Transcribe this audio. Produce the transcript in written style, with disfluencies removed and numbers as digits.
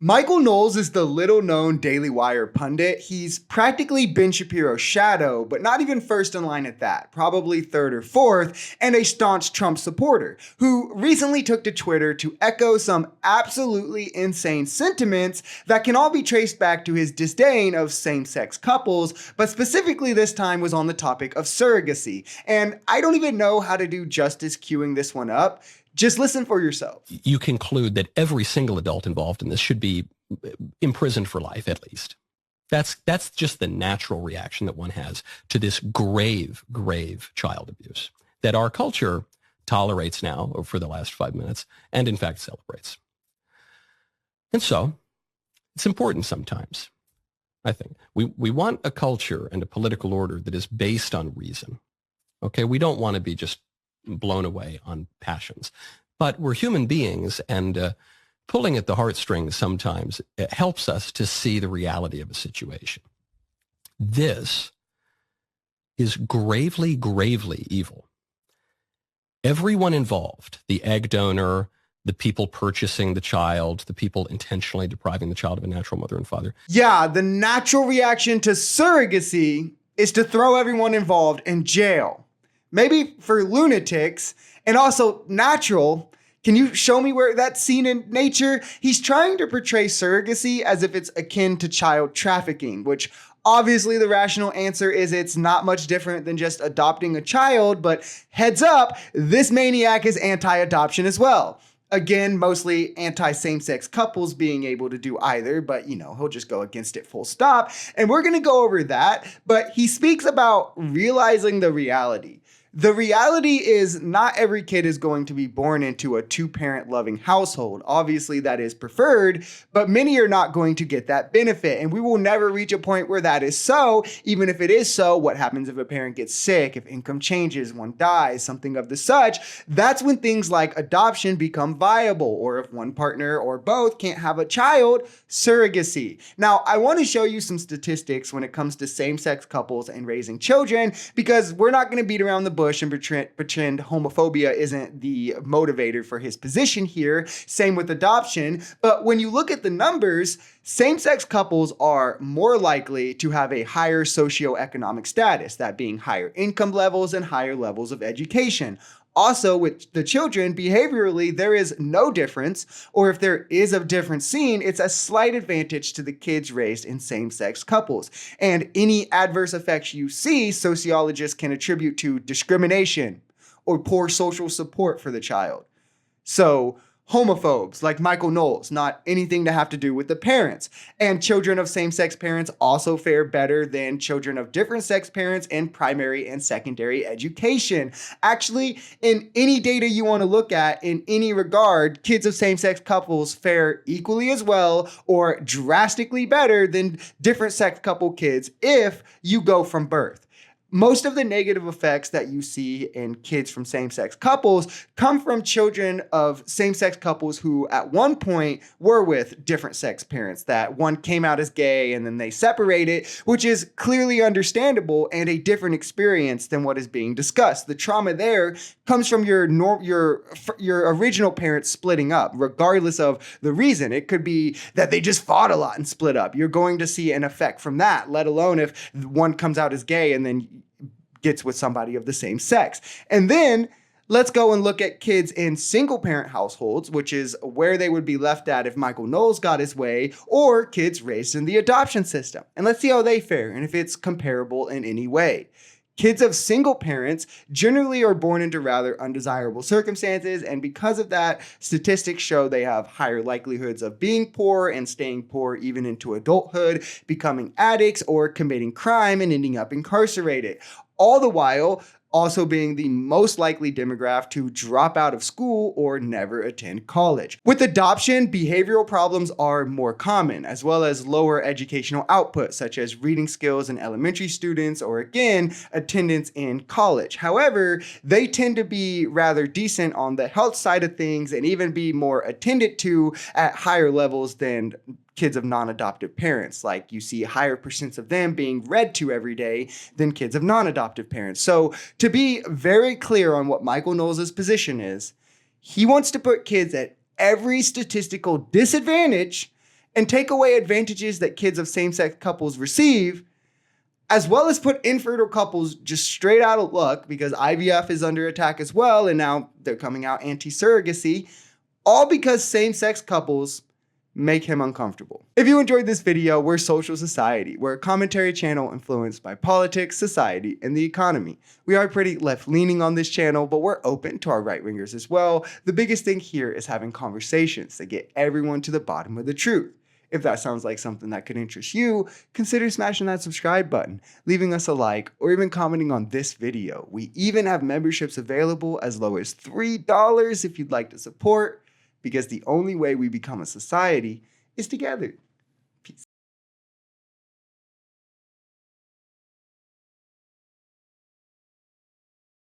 Michael Knowles is the little-known Daily Wire pundit. He's practically Ben Shapiro's shadow, but not even first in line at that, probably third or fourth, and a staunch Trump supporter, who recently took to Twitter to echo some absolutely insane sentiments that can all be traced back to his disdain of same-sex couples, but specifically this time was on the topic of surrogacy. And I don't even know how to do justice queuing this one up. Just listen for yourself. You conclude that every single adult involved in this should be imprisoned for life, at least. That's just the natural reaction that one has to this grave, grave child abuse that our culture tolerates now for the last 5 minutes and, in fact, celebrates. And so it's important sometimes, I think. We want a culture and a political order that is based on reason. Okay, we don't want to be just blown away on passions. But we're human beings, and pulling at the heartstrings sometimes it helps us to see the reality of a situation. This is gravely, gravely evil. Everyone involved, the egg donor, the people purchasing the child, the people intentionally depriving the child of a natural mother and father. Yeah, the natural reaction to surrogacy is to throw everyone involved in jail. Maybe for lunatics, and also natural. Can you show me where that's seen in nature? He's trying to portray surrogacy as if it's akin to child trafficking, which obviously the rational answer is it's not much different than just adopting a child, but heads up, this maniac is anti-adoption as well. Again, mostly anti-same-sex couples being able to do either, but he'll just go against it full stop. And we're going to go over that, but he speaks about realizing the reality. The reality is not every kid is going to be born into a two-parent loving household. Obviously, that is preferred, but many are not going to get that benefit. And we will never reach a point where that is so. Even if it is so, what happens if a parent gets sick, if income changes, one dies, something of the such? That's when things like adoption become viable, or if one partner or both can't have a child, surrogacy. Now, I want to show you some statistics when it comes to same-sex couples and raising children, because we're not going to beat around the bush and pretend homophobia isn't the motivator for his position here. Same with adoption. But when you look at the numbers, same-sex couples are more likely to have a higher socioeconomic status, that being higher income levels and higher levels of education. Also, with the children, behaviorally, there is no difference, or if there is a difference seen, it's a slight advantage to the kids raised in same-sex couples. And any adverse effects you see, sociologists can attribute to discrimination or poor social support for the child. So, homophobes like Michael Knowles, not anything to have to do with the parents. And children of same-sex parents also fare better than children of different sex parents in primary and secondary education. Actually, in any data you want to look at, in any regard, kids of same-sex couples fare equally as well or drastically better than different sex couple kids if you go from birth. Most of the negative effects that you see in kids from same-sex couples come from children of same-sex couples who at one point were with different sex parents, that one came out as gay and then they separated, which is clearly understandable and a different experience than what is being discussed. The trauma there comes from your original parents splitting up, regardless of the reason. It could be that they just fought a lot and split up. You're going to see an effect from that, let alone if one comes out as gay and then gets with somebody of the same sex. And then let's go and look at kids in single parent households, which is where they would be left at if Michael Knowles got his way, or kids raised in the adoption system. And let's see how they fare and if it's comparable in any way. Kids of single parents generally are born into rather undesirable circumstances, and because of that, statistics show they have higher likelihoods of being poor and staying poor even into adulthood, becoming addicts, or committing crime and ending up incarcerated. All the while also being the most likely demographic to drop out of school or never attend college. With adoption, behavioral problems are more common, as well as lower educational output, such as reading skills in elementary students or, again, attendance in college. However, they tend to be rather decent on the health side of things and even be more attended to at higher levels than kids of non-adoptive parents. Like, you see higher percents of them being read to every day than kids of non-adoptive parents. So to be very clear on what Michael Knowles' position is, he wants to put kids at every statistical disadvantage and take away advantages that kids of same-sex couples receive, as well as put infertile couples just straight out of luck because IVF is under attack as well, and now they're coming out anti-surrogacy, all because same-sex couples make him uncomfortable. If you enjoyed this video, we're Social Society. We're a commentary channel influenced by politics, society, and the economy. We are pretty left-leaning on this channel, but we're open to our right-wingers as well. The biggest thing here is having conversations that get everyone to the bottom of the truth. If that sounds like something that could interest you, consider smashing that subscribe button, leaving us a like, or even commenting on this video. We even have memberships available as low as $3 if you'd like to support, because the only way we become a society is together.